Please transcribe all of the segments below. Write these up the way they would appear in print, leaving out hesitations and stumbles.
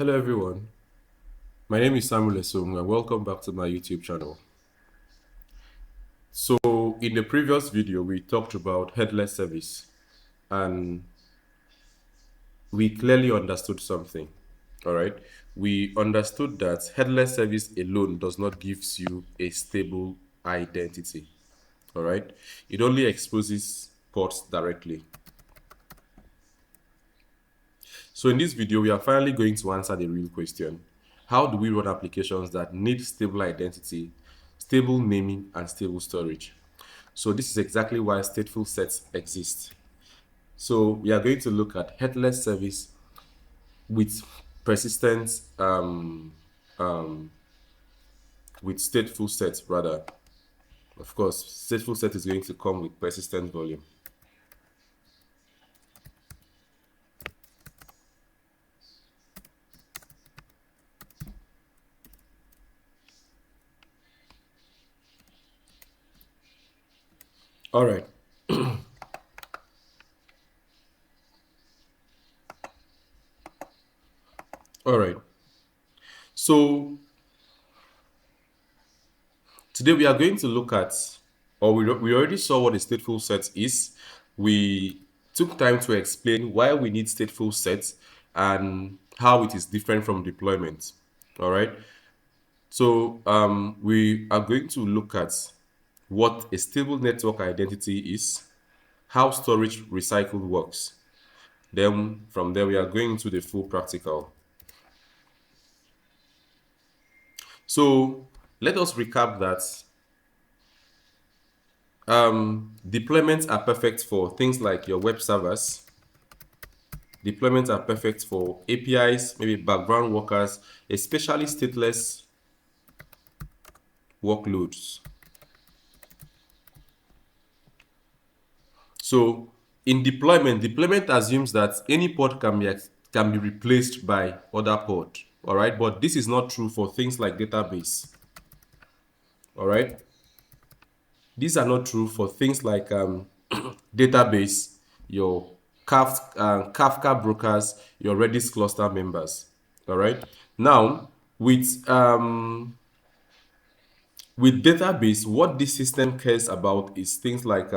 Hello everyone, my name is Samuel Esung and welcome back to my YouTube channel. So in the previous video we talked about headless service and we clearly understood something. All right, we understood that headless service alone does not give you a stable identity. All right, it only exposes ports directly. So in this video we are finally going to answer the real question: how do we run applications that need stable identity, stable naming, and stable storage? So this is exactly why StatefulSets exist. So we are going to look at headless service with persistent, with StatefulSets rather. Of course, StatefulSet is going to come with persistent volume. All right. All right. So today we are going to look at, or we already saw what a stateful set is. We took time to explain why we need stateful sets and how it is different from deployment. All right. So we are going to look at what a stable network identity is, how storage recycle works. Then from there we are going to the full practical. So let us recap that deployments are perfect for things like your web servers. Deployments are perfect for APIs, maybe background workers, especially stateless workloads. So in deployment assumes that any pod can be replaced by other pod. All right, but this is not true for things like database. All right, these are not true for things like database, your Kafka brokers, your Redis cluster members. All right. Now, with database, what this system cares about is things like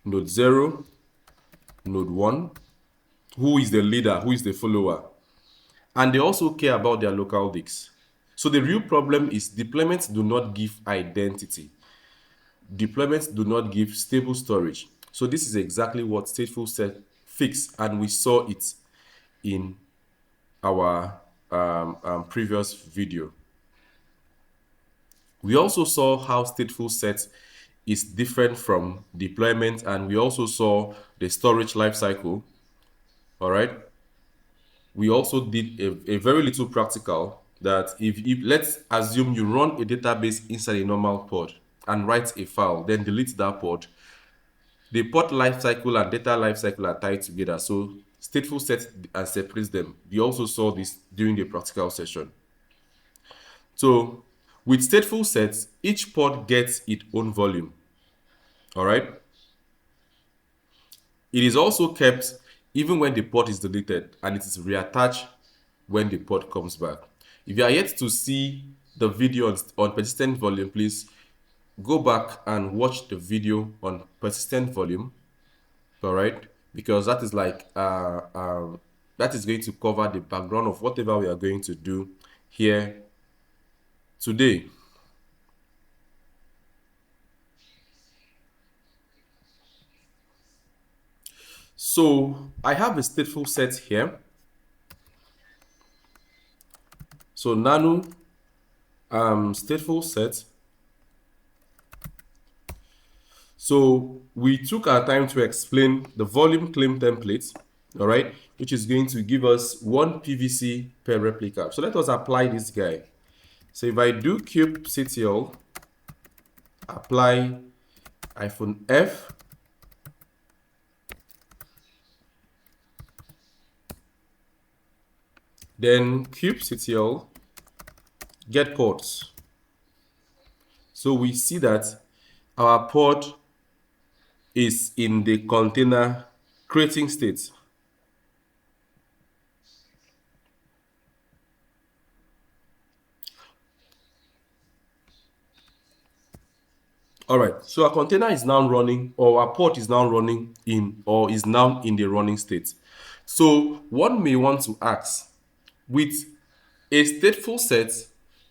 node 0, node 1, who is the leader, who is the follower. And they also care about their local disks. So the real problem is deployments do not give identity. Deployments do not give stable storage. So this is exactly what StatefulSets fix, and we saw it in our previous video. We also saw how StatefulSets is different from deployment, and we also saw the storage lifecycle. All right. We also did a very little practical that if let's assume you run a database inside a normal pod and write a file, then delete that pod. The pod lifecycle and data lifecycle are tied together, so StatefulSets and separates them. We also saw this during the practical session. So with StatefulSets, each pod gets its own volume. All right. It is also kept even when the pod is deleted, and it is reattached when the pod comes back. If you are yet to see the video on persistent volume, please go back and watch the video on persistent volume. All right, because that is like that is going to cover the background of whatever we are going to do here today. So I have a stateful set here. So nano stateful set. So we took our time to explain the volume claim template, all right, which is going to give us one PVC per replica. So let us apply this guy. So if I do kubectl apply -f, then kubectl get ports. So we see that our pod is in the container creating state. All right, so our container is now running, or our pod is now running in, or is now in the running state. So one may want to ask, with a stateful set,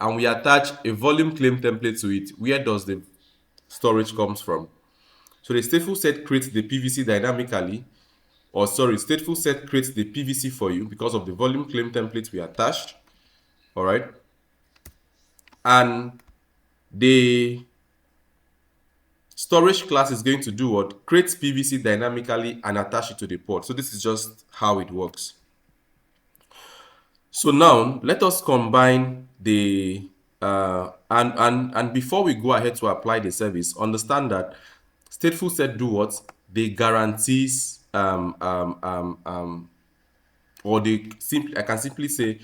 and we attach a volume claim template to it, where does the storage comes from? So the stateful set creates the PVC dynamically, or sorry, stateful set creates the PVC for you because of the volume claim template we attached. All right, and the storage class is going to do what? Create PVC dynamically and attach it to the pod. So this is just how it works. So now let us combine the and before we go ahead to apply the service, understand that stateful set do what? They guarantees or they simply, I can simply say,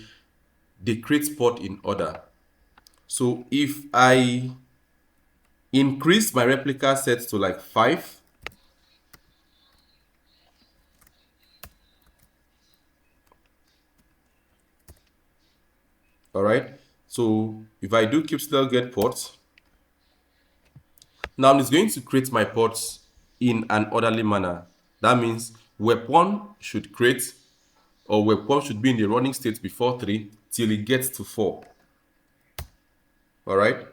they create pod in order. So if I increase my replica set to like 5, all right, so if I do kubectl get ports, now it's going to create my ports in an orderly manner. That means web1 should create, or web1 should be in the running state before 3 till it gets to 4. All right,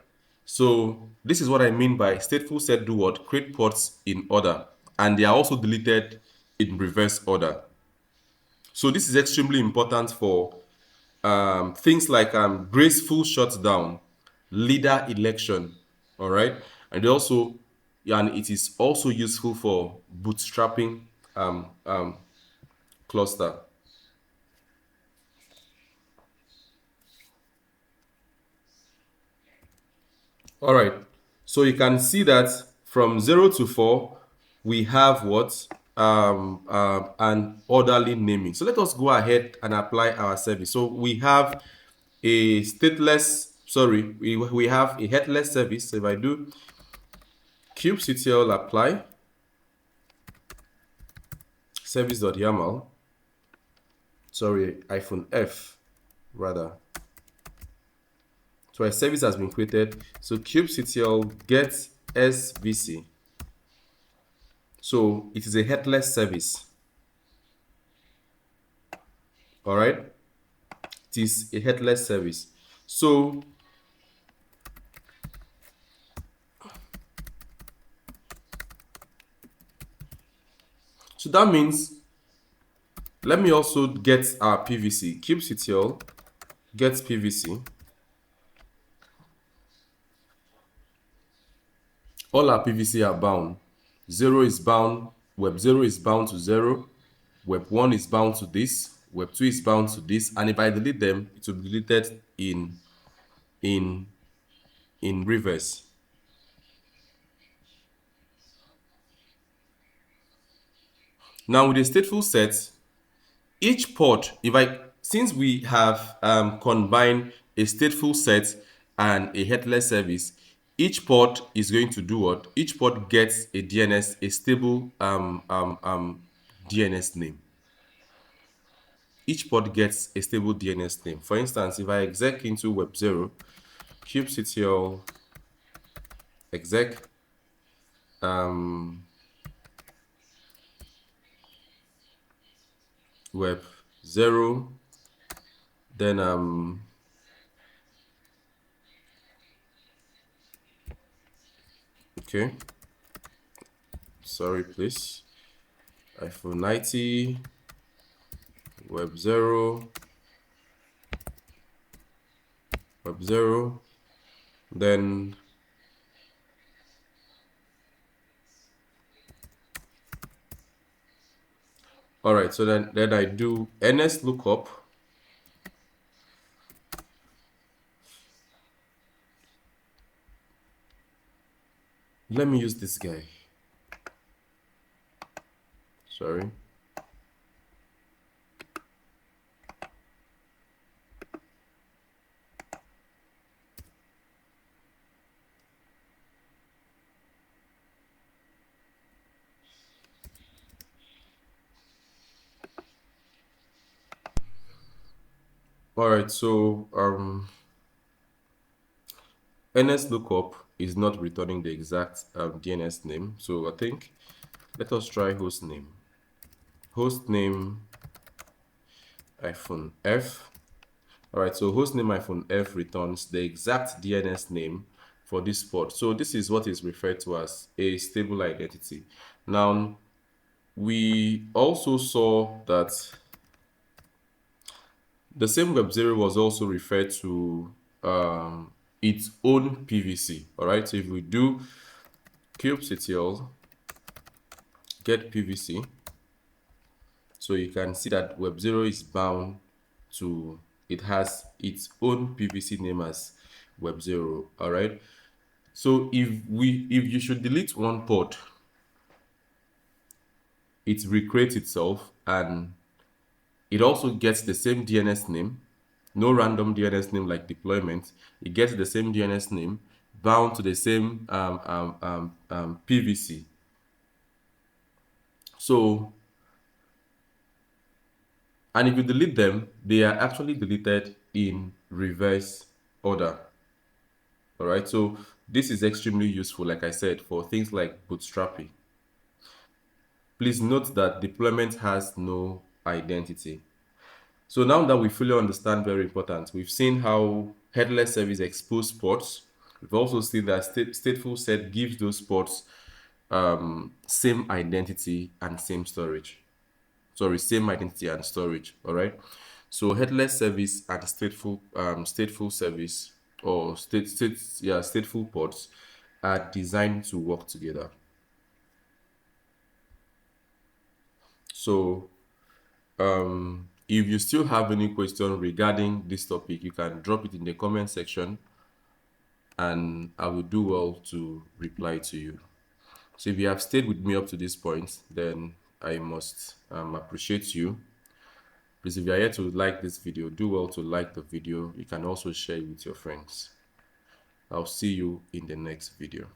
so this is what I mean by stateful set do what? Create ports in order, and they are also deleted in reverse order. So this is extremely important for things like graceful shutdown, leader election, all right, and also, and it is also useful for bootstrapping cluster. All right, so you can see that from 0 to 4 we have what? An orderly naming. So let us go ahead and apply our service. So we have a stateless, sorry, we have a headless service. So if I do kubectl apply service.yaml, sorry, -f rather. So a service has been created. So kubectl get svc. So it is a headless service. All right, it is a headless service. So that means, let me also get our PVC. kubectl gets PVC. All our PVC are bound. 0 is bound, web 0 is bound to 0, web 1 is bound to this, web 2 is bound to this, and if I delete them, it will be deleted in reverse. Now with the stateful set, each pod, since we have combined a stateful set and a headless service, each pod is going to do what? Each pod gets a DNS, a stable DNS name. Each pod gets a stable DNS name. For instance, if I exec into web 0, kubectl exec web 0, then okay, sorry please, iPhone 90 web 0 web 0, then all right, so then I do ns lookup. Let me use this guy. Sorry. All right, so NS lookup is not returning the exact DNS name. So I think let us try host name. Host name -f. All right, so hostname -f returns the exact DNS name for this port. So this is what is referred to as a stable identity. Now, we also saw that the same Web0 was also referred to its own PVC. All right, so if we do kubectl get PVC, so you can see that Web0 is bound to, it has its own PVC name as Web0. All right. So if you should delete one port, it recreates itself and it also gets the same DNS name, no random DNS name like deployment. It gets the same DNS name bound to the same PVC. So, and if you delete them, they are actually deleted in reverse order. All right, so this is extremely useful, like I said, for things like bootstrapping. Please note that deployment has no identity. So now that we fully understand, very important, we've seen how headless service expose ports. We've also seen that statefulset gives those ports same identity and same storage. Sorry, same identity and storage. All right. So headless service and stateful service or stateful ports are designed to work together. So if you still have any question regarding this topic, you can drop it in the comment section and I will do well to reply to you. So if you have stayed with me up to this point, then I must appreciate you. Please, if you are here to like this video, do well to like the video. You can also share it with your friends. I'll see you in the next video.